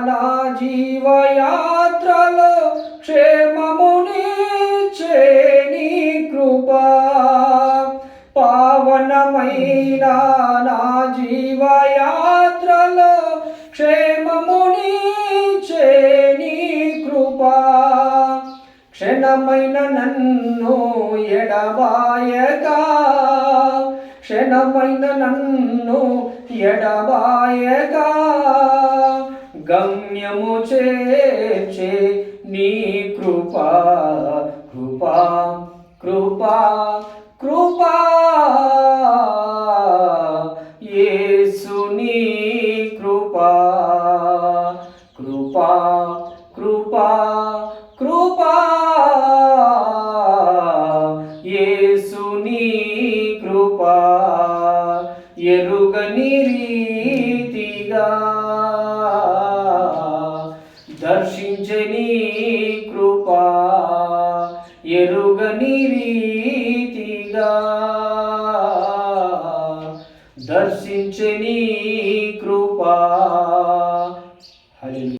నా జీవయాత్రలో క్షేమమునిచ్చే నీ కృపా పావనమైన నా జీవయాత్రలో క్షేమమునిచ్చే నీ కృపా క్షణమైన నన్ను ఎడబాయగా క్షణమైన నన్ను ఎడబాయగా గమ్యము చేర్చే నీ కృపా కృపా కృపా కృపా యేసుని కృపా కృపా కృపా కృపా యేసుని కృపా ఎరుగని రీతిగా దర్శించని కృపా ఎరుగని రీతిగా దర్శించని కృపా.